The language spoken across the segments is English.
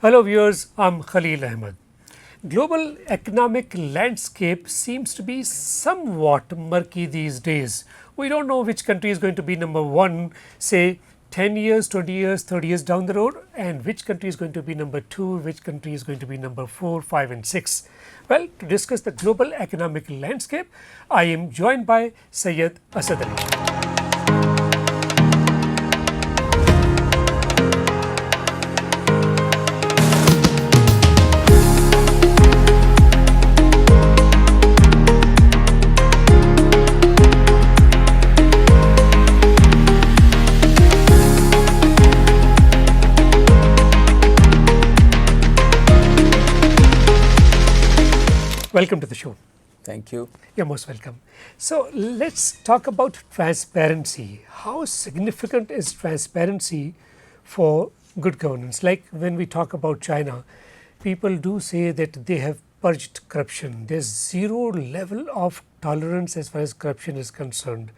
Hello viewers, I'm Khalil Ahmed. Global economic landscape seems to be somewhat murky these days. We don't know which country is going to be number one, say 10 years, 20 years, 30 years down the road, and which country is going to be number 2, which country is going to be number 4, 5 and 6. Well, to discuss the global economic landscape, I am joined by Syed Asad. Welcome to the show. Thank you. You're most welcome. So, let's talk about transparency. How significant is transparency for good governance? Like when we talk about China, people do say that they have purged corruption. There's zero level of tolerance as far as corruption is concerned.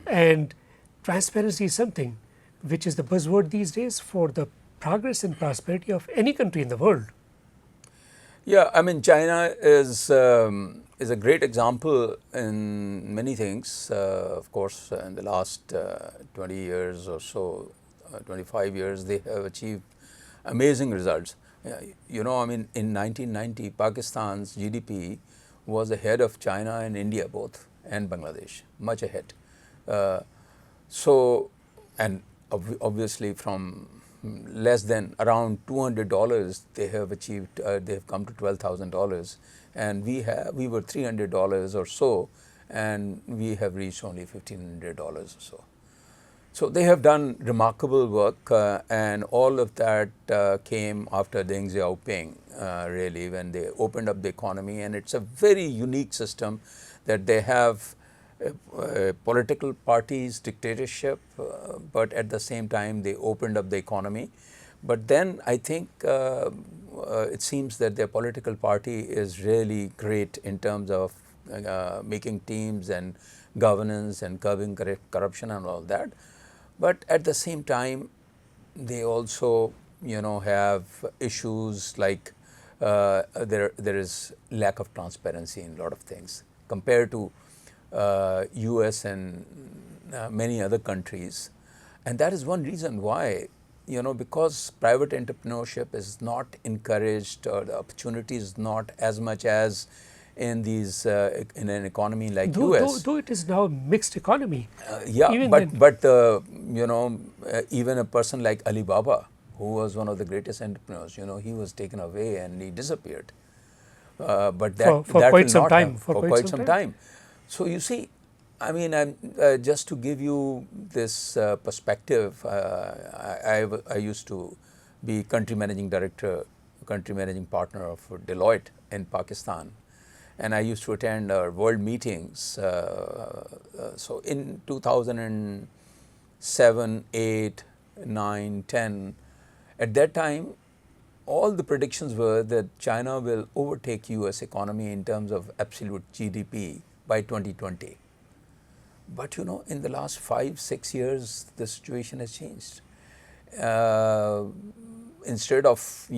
And transparency is something which is the buzzword these days for the progress and prosperity of any country in the world. Yeah, I mean, China is a great example in many things. Of course, in the last 20 years or so, 25 years, they have achieved amazing results. You know, I mean, in 1990, Pakistan's GDP was ahead of China and India both, and Bangladesh, much ahead. And obviously from less than around $200, they have achieved. They have come to $12,000, and we were $300 or so, and we have reached only $1,500 or so. So they have done remarkable work, and all of that came after Deng Xiaoping, really, when they opened up the economy, and it's a very unique system that they have. Political parties dictatorship, but at the same time they opened up the economy. But then I think it seems that their political party is really great in terms of making teams and governance and curbing corruption and all that. But at the same time, they also have issues like there is lack of transparency in a lot of things compared to US and many other countries, and that is one reason why, because private entrepreneurship is not encouraged, or the opportunity is not as much as in these in an economy like US. Though it is now a mixed economy. Yeah, even a person like Alibaba, who was one of the greatest entrepreneurs, he was taken away and he disappeared. But that for that quite will some not time. have, for quite some time. So you see, I mean, just to give you this perspective, I used to be country managing director, country managing partner of Deloitte in Pakistan, and I used to attend our world meetings. So in 2007, 8, 9, 10, at that time, all the predictions were that China will overtake US economy in terms of absolute GDP by 2020. But in the last 5-6 years, the situation has changed. Instead of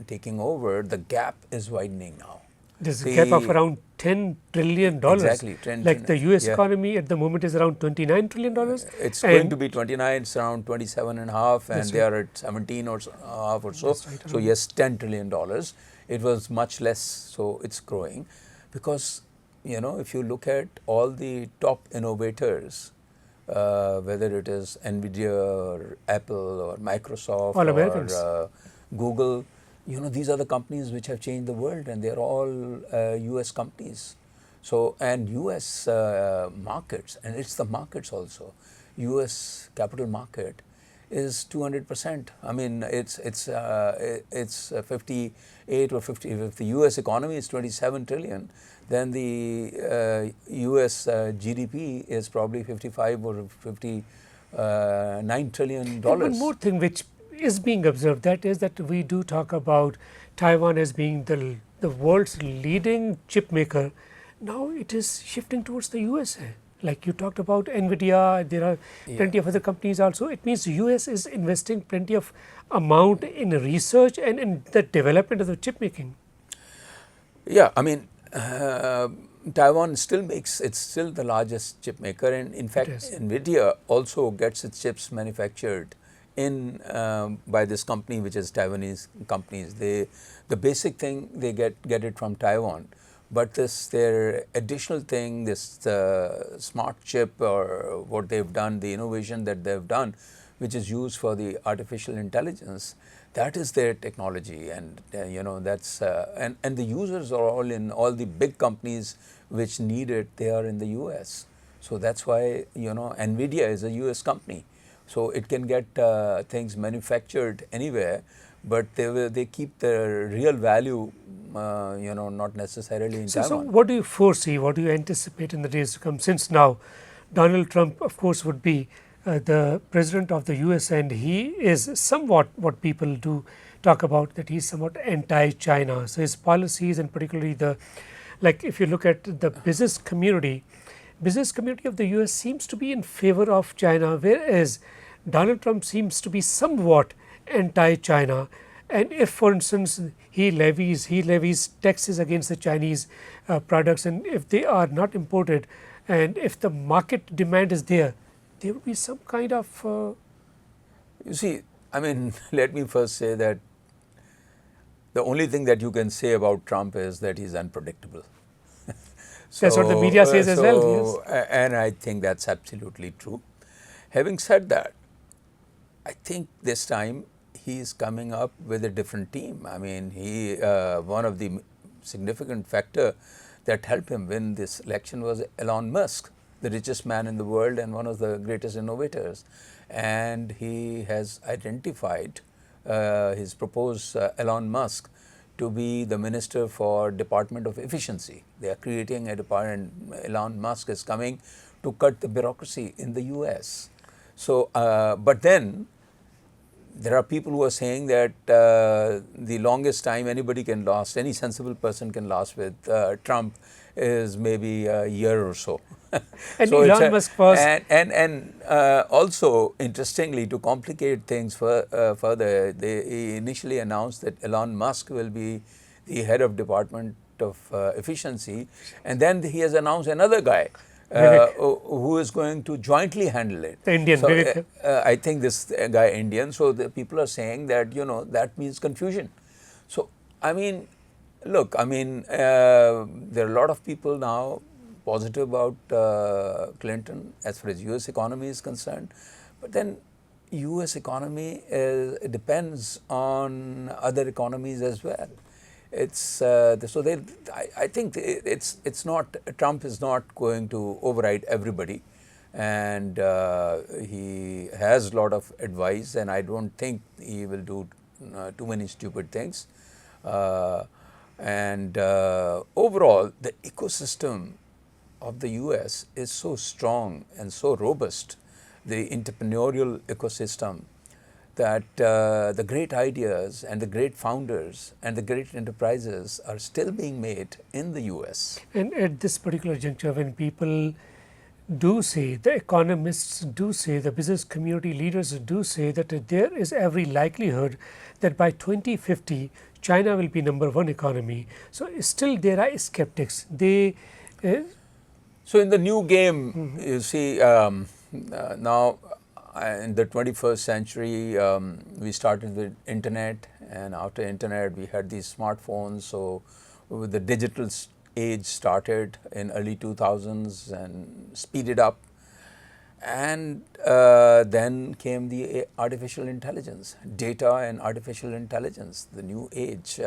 taking over, the gap is widening now. There's a gap of around $10 trillion. Exactly. Like the US economy at the moment is around $29 trillion. It's going to be 29, it's around 27 and a half, and they are at 17 or half or so. Right. So yes, $10 trillion. It was much less, so it's growing because if you look at all the top innovators, whether it is NVIDIA or Apple or Microsoft all Americans. or Google, these are the companies which have changed the world, and they are all US companies. So, and US markets, and it's the markets also, US capital market is 200%. I mean, it's 58 or 50. If the US economy is 27 trillion, then the US GDP is probably 55 or 59 trillion dollars. One more thing which is being observed, that is that we do talk about Taiwan as being the world's leading chip maker. Now it is shifting towards the USA. Like you talked about NVIDIA, there are Yeah. plenty of other companies also. It means US is investing plenty of amount in research and in the development of the chip making. Yeah, I mean, Taiwan still makes, it's still the largest chip maker, and in It fact, is. NVIDIA also gets its chips manufactured in by this company, which is Taiwanese companies. The basic thing they get it from Taiwan, but this their additional thing, this smart chip or what they've done, the innovation that they've done, which is used for the artificial intelligence, that is their technology, and that's and the users are all in all the big companies which need it. They are in the US, so that's why NVIDIA is a US company, so it can get things manufactured anywhere, but they keep the real value not necessarily in So Taiwan. what do you foresee? What do you anticipate in the days to come? Since now, Donald Trump, of course, would be the president of the US, and he is somewhat what people do talk about, that he's somewhat anti-China. So his policies, and particularly the, like if you look at the business community of the US seems to be in favor of China, whereas Donald Trump seems to be somewhat anti-China. And if, for instance, he levies taxes against the Chinese products, and if they are not imported, and if the market demand is there, there would be some kind of You see, I mean, let me first say that the only thing that you can say about Trump is that he's unpredictable. that's what the media says as well. Yes, And I think that's absolutely true. Having said that, I think this time he is coming up with a different team. I mean, one of the significant factor that helped him win this election was Elon Musk, the richest man in the world and one of the greatest innovators. And he has identified his proposed Elon Musk to be the minister for Department of Efficiency. They are creating a department. Elon Musk is coming to cut the bureaucracy in the US. So, but then there are people who are saying that the longest time anybody can last, any sensible person can last with Trump is maybe a year or so. and So it's Elon Musk was and also interestingly, to complicate things further, they initially announced that Elon Musk will be the head of Department of Efficiency, and then he has announced another guy Vivek, who is going to jointly handle it. the Indian So Vivek. I think this guy Indian. So the people are saying that that means confusion. So I mean, look, I mean, there are a lot of people now positive about Clinton as far as U.S. economy is concerned, but then U.S. economy depends on other economies as well. It's so they. I think it's not, Trump is not going to override everybody, and he has a lot of advice, and I don't think he will do too many stupid things. And overall, the ecosystem of the US is so strong and so robust, the entrepreneurial ecosystem, that the great ideas and the great founders and the great enterprises are still being made in the US. And at this particular juncture, when people do say, the economists do say, the business community leaders do say that there is every likelihood that by 2050, China will be #1 economy. So still there are skeptics. They So in the new game, you see, now in the 21st century, we started with internet, and after internet, we had these smartphones. So with the digital age started in early 2000s and speeded up, and then came the artificial intelligence, data and artificial intelligence, the new age.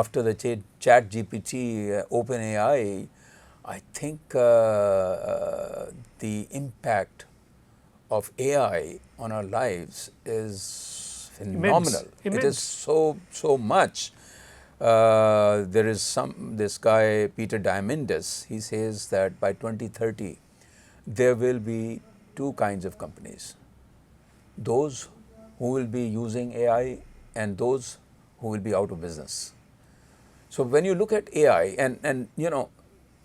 After the chat GPT, OpenAI, I think the impact of AI on our lives is phenomenal. immense. It is so much. There is this guy Peter Diamandis. He says that by 2030, there will be two kinds of companies: those who will be using AI and those who will be out of business. So when you look at AI, and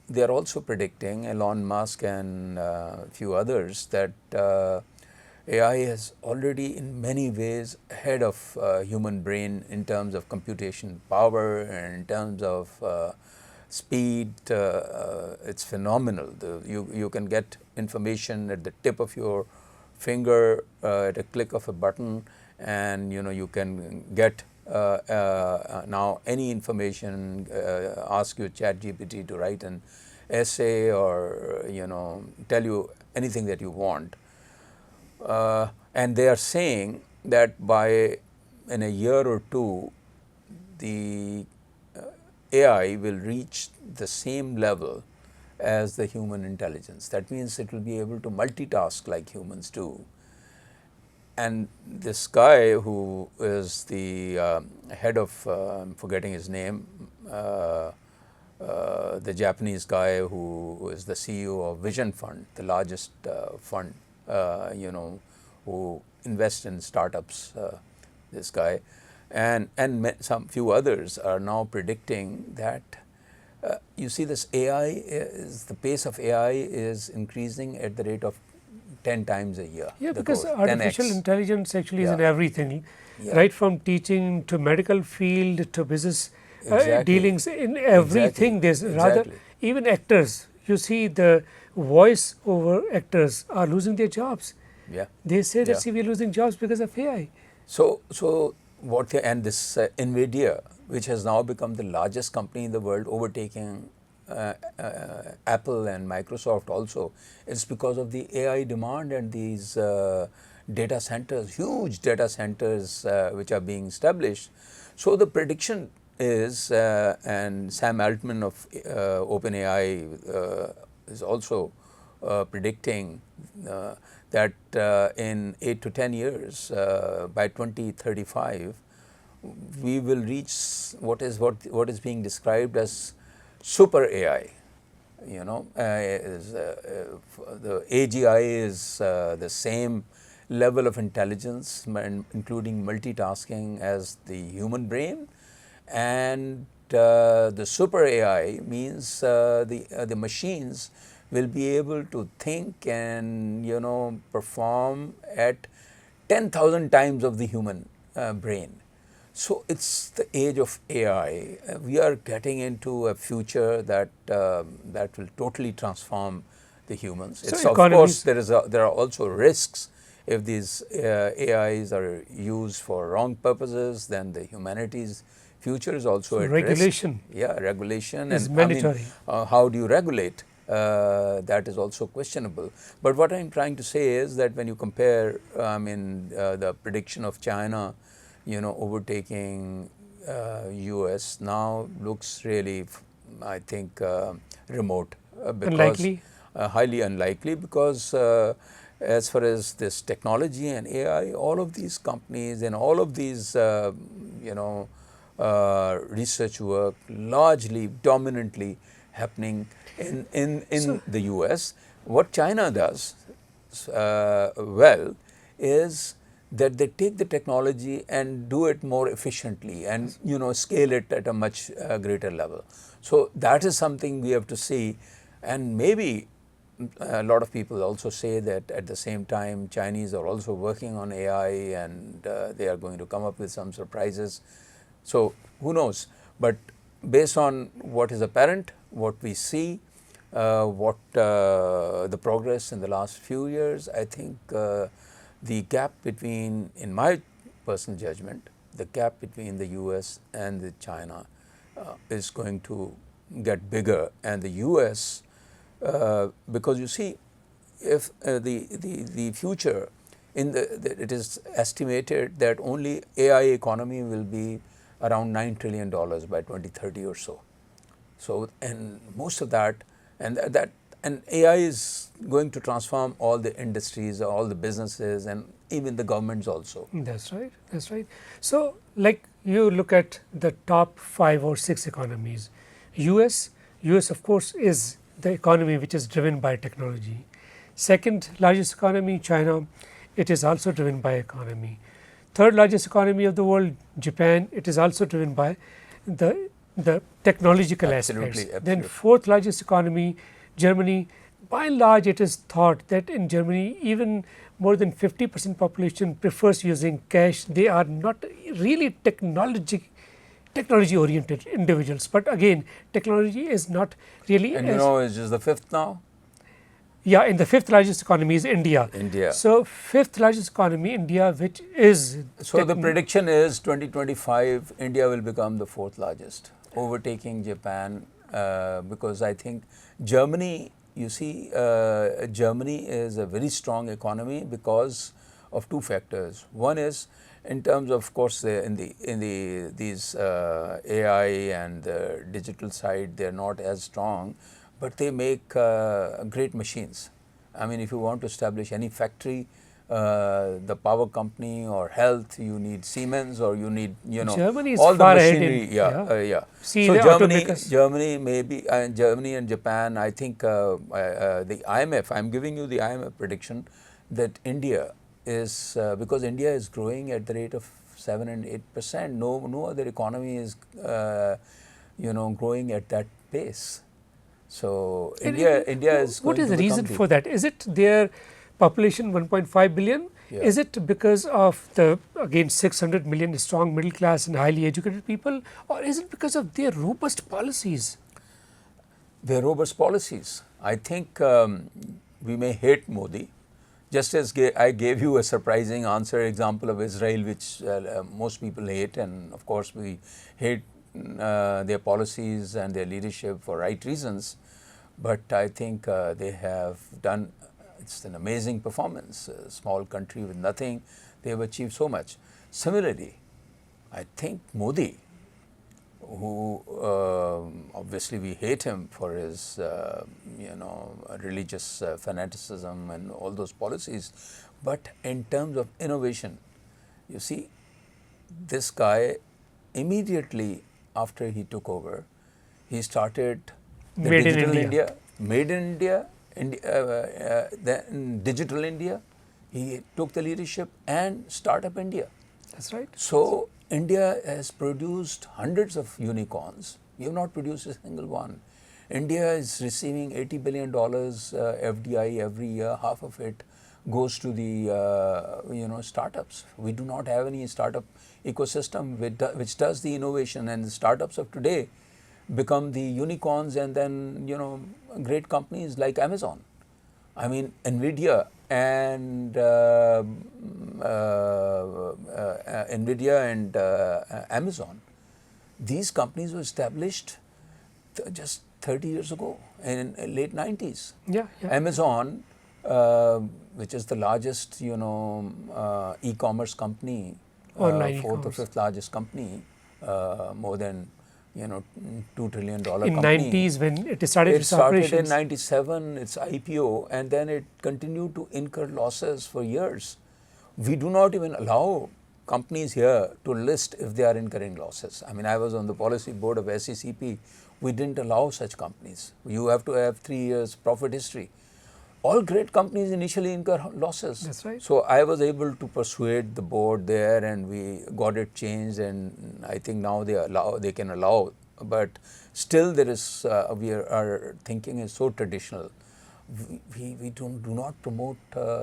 they are also predicting, Elon Musk and a few others, that AI is already in many ways ahead of human brain in terms of computation power and in terms of speed. It's phenomenal. You can get information at the tip of your finger at a click of a button, and you can get now any information. Ask your ChatGPT to write an essay, or tell you anything that you want. And they are saying that by in a year or two, the AI will reach the same level as the human intelligence. That means it will be able to multitask like humans do. And this guy who is the head of, I'm forgetting his name, the Japanese guy who is the CEO of Vision Fund, the largest fund, who invests in startups, this guy, and some few others are now predicting that you see this the pace of AI is increasing at the rate of 10 times a year. Yeah, because artificial 10x. intelligence actually is Yeah. in everything, Yeah. right from teaching to medical field to business Exactly. dealings. In everything, there's rather Exactly. even actors. You see, the voice over actors are losing their jobs. Yeah. They say that Yeah. see, we're losing jobs because of AI. So what and this NVIDIA, which has now become the largest company in the world, overtaking Apple and Microsoft also, it's because of the AI demand and these data centers, huge data centers which are being established. So the prediction is, and Sam Altman of OpenAI is also predicting that in 8 to 10 years, by 2035, we will reach what is being described as super AI. The AGI is the same level of intelligence, including multitasking, as the human brain, and the super AI means the machines will be able to think and perform at 10,000 times of the human brain. So it's the age of AI. We are getting into a future that that will totally transform the humans. So Of course, economies- there are also risks. If these AIs are used for wrong purposes, then the humanity's future is also at regulation risk. Yeah, regulation is and mandatory. how do you regulate? That is also questionable. But what I'm trying to say is that when you compare, the prediction of China, overtaking US now looks really, I think, remote, because Unlikely. Highly unlikely, because as far as this technology and AI, all of these companies and all of these research work largely dominantly happening in the US. What China does well is that they take the technology and do it more efficiently and scale it at a much greater level. So that is something we have to see, and maybe a lot of people also say that at the same time Chinese are also working on AI, and they are going to come up with some surprises. So who knows? But based on what is apparent, what we see, what the progress in the last few years, I think the gap between, in my personal judgment, the gap between the US and the China is going to get bigger, and the US, because you see, if the future it is estimated that only AI economy will be around $9 trillion by 2030 or so. So, and most of that, and AI is going to transform all the industries, all the businesses, and even the governments also. That's right. That's right. So, like you look at the top 5 or 6 economies, US of course is the economy which is driven by technology. Second largest economy, China, it is also driven by economy. Third largest economy of the world, Japan, it is also driven by the the technological Absolutely, aspects. Then absolutely. fourth largest economy, Germany. By and large, it is thought that in Germany, even more than 50% population prefers using cash. They are not really technology oriented individuals. But again, technology is not really And you as, know, it's just the fifth now. yeah, in the fifth largest economy is India. India. So fifth largest economy, India, which is So the prediction is 2025, India will become the fourth largest, overtaking Japan, because I think Germany, you see, Germany is a very strong economy because of two factors. One is in terms of course, in the these AI and the digital side, they are not as strong, but they make great machines. I mean, if you want to establish any factory, the power company or health, you need Siemens, or you need, you know, Germany is all the far ahead in, machinery. Yeah, yeah. See So the automakers. Germany maybe, and Germany and Japan. I think the IMF. I'm giving you the IMF prediction that India is because India is growing at the rate of 7 and 8%. No other economy is you know, growing at that pace. So India is What going is to the become reason the, for that? Is it their population 1.5 billion? yeah. Is it because of the again 600 million strong middle class and highly educated people, or is it because of their robust policies? Their robust policies. I think we may hate Modi, just as I gave you a surprising answer example of Israel, which most people hate, and of course we hate their policies and their leadership for right reasons. But I think they have done, it's an amazing performance. A small country with nothing, they have achieved so much. Similarly, I think Modi, who obviously we hate him for his you know, religious fanaticism and all those policies, but in terms of innovation, you see, this guy immediately after he took over, he started the Made in digital India. India, made in India, then digital India. He took the leadership and startup India. That's right. So India has produced hundreds of unicorns. We have not produced a single one. India is receiving $80 billion FDI every year. Half of it goes to the you know, startups. We do not have any startup ecosystem which does the innovation, and the startups of today become the unicorns, and then, you know, great companies like Amazon. I mean, NVIDIA and Amazon, these companies were established just 30 years ago, in late 90s. Yeah, yeah. Amazon, which is the largest, you know, e-commerce company, Online fourth or e-commerce. fifth largest company, more than, you know, $2 trillion In company. 90s when it started It its started in operations. 97, its IPO, and then it continued to incur losses for years. We do not even allow companies here to list if they are incurring losses. I mean, I was on the policy board of SECP. We didn't allow such companies. You have to have 3 years profit history. All great companies initially incur losses. That's right. So I was able to persuade the board there, and we got it changed, and I think now they can allow, but still there is, our thinking is so traditional. We do not promote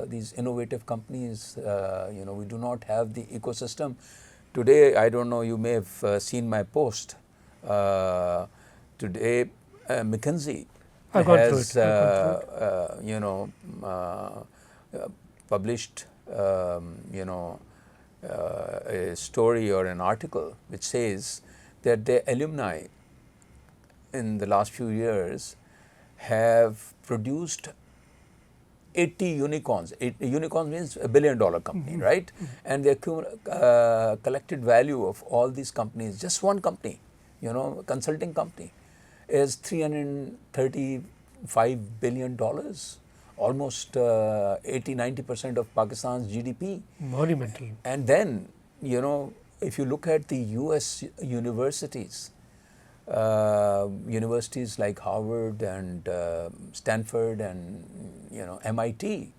these innovative companies. You know, we do not have the ecosystem. Today, I don't know, you may have seen my post. Today, McKinsey I've gone through has, it. you know, published, you know, a story or an article which says that the alumni in the last few years have produced 80 unicorns. Unicorns means $1 billion company, right? And the collected value of all these companies, just one company, you know, consulting company, is $335 billion, almost 80-90% of Pakistan's GDP. Monumental. And then, you know, if you look at the US universities, universities like Harvard and Stanford and, you know, MIT,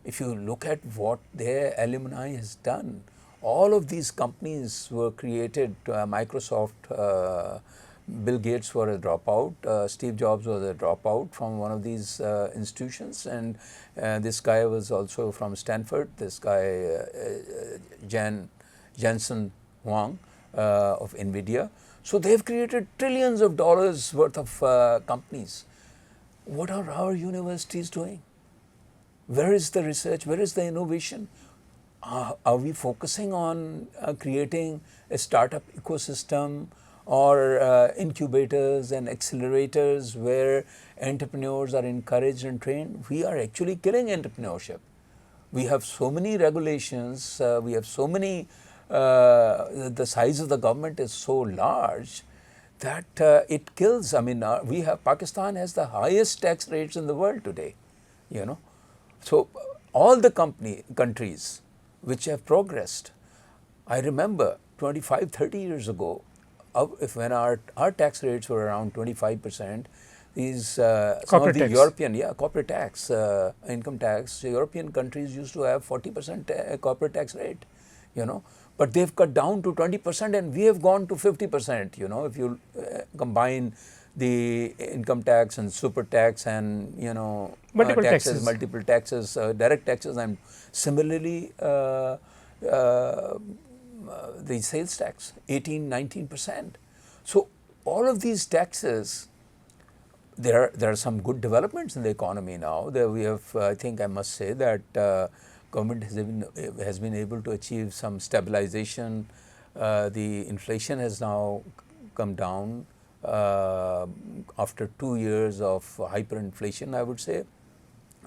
if you look at what their alumni has done, all of these companies were created, Microsoft, Bill Gates was a dropout, Steve Jobs was a dropout from one of these institutions, and this guy was also from Stanford, this guy Jensen Huang of NVIDIA. So they have created trillions of dollars worth of companies. What are our universities doing? Where is the research? Where is the innovation? Are we focusing on creating a startup ecosystem or incubators and accelerators where entrepreneurs are encouraged and trained? We are actually killing entrepreneurship. We have so many regulations, we have so many, the size of the government is so large that it kills. I mean, Pakistan has the highest tax rates in the world today, you know. So all the countries which have progressed, I remember 25, 30 years ago, when our tax rates were around 25%, these some of the European, corporate tax, income tax, European countries used to have 40% corporate tax rate, you know, but they've cut down to 20% and we have gone to 50%, you know, if you combine the income tax and super tax and, you know, multiple taxes, direct taxes, and similarly the sales tax, 18, 19%. So all of these taxes, there are some good developments in the economy now. There we have, I think I must say that government has been able to achieve some stabilization. The inflation has now come down after 2 years of hyperinflation, I would say,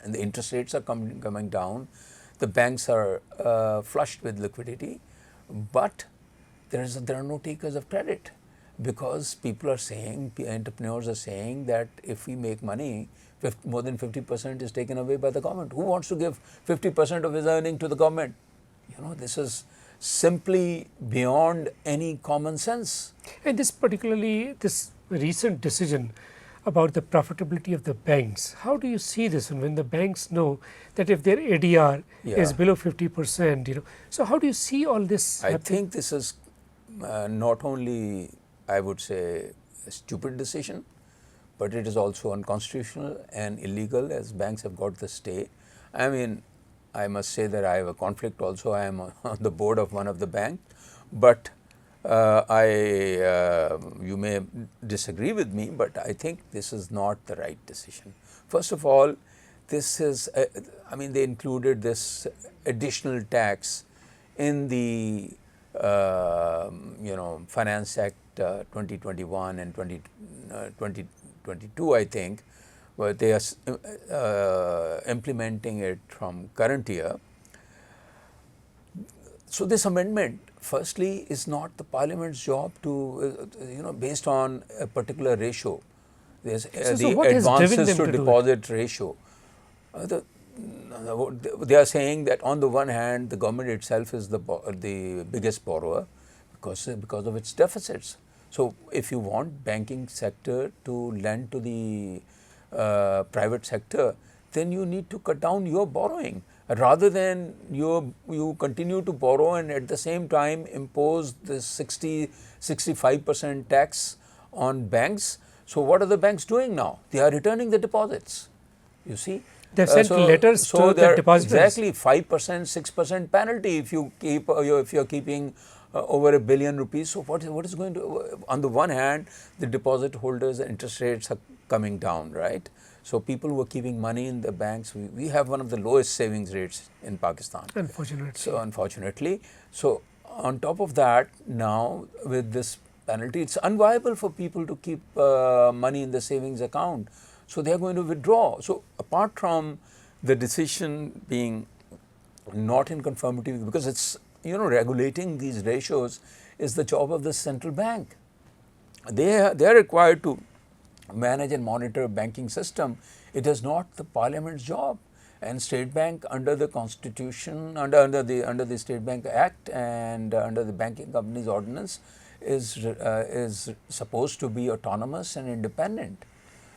and the interest rates are coming down. The banks are flushed with liquidity, but there are no takers of credit, because people are saying, entrepreneurs are saying that if we make money, more than 50% is taken away by the government. Who wants to give 50% of his earning to the government? You know, this is simply beyond any common sense. And this recent decision about the profitability of the banks, how do you see this when the banks know that if their ADR is below 50%, you know, so how do you see all this happening? I think this is not only, I would say, a stupid decision, but it is also unconstitutional and illegal, as banks have got the stay. I mean, I must say that I have a conflict also. I am on the board of one of the banks, but you may disagree with me, but I think this is not the right decision. First of all, this is, I mean, they included this additional tax in the you know, Finance Act 2021 and 2022, I think, where they are implementing it from current year. So this amendment, firstly, is not the Parliament's job to, you know, based on a particular ratio. There's the advances to deposit ratio. They are saying that on the one hand, the government itself is the biggest borrower because of its deficits. So if you want banking sector to lend to the private sector, then you need to cut down your borrowing, rather than you continue to borrow and at the same time impose this 65% tax on banks. So what are the banks doing now? They are returning the deposits. You see, they sent letters to the depositors. Exactly, 5%, 6% penalty if you keep if you are keeping over ₹1 billion. So what is going to, on the one hand, the deposit holders' interest rates are coming down, right? So people who are keeping money in the banks, we have one of the lowest savings rates in Pakistan. Unfortunately. So on top of that, now with this penalty, it's unviable for people to keep money in the savings account. So they are going to withdraw. So apart from the decision being not in conformity, because it's, you know, regulating these ratios is the job of the central bank. They are required to manage and monitor banking system. It is not the Parliament's job. And State Bank, under the Constitution, under the State Bank Act and under the Banking Companies Ordinance, is supposed to be autonomous and independent.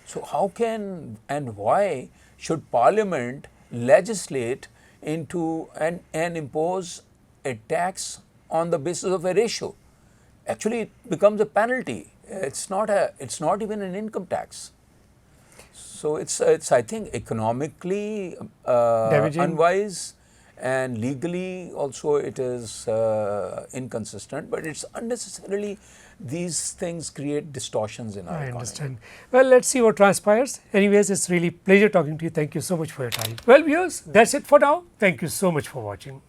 So how can and why should Parliament legislate into and impose a tax on the basis of a ratio? Actually, it becomes a penalty. It's not even an income tax. So it's I think economically Damaging. unwise, and legally also it is inconsistent. But it's unnecessarily, these things create distortions in our I economy. understand. Well, let's see what transpires. Anyways, it's really pleasure talking to you. Thank you so much for your time. Well, viewers, that's it for now. Thank you so much for watching.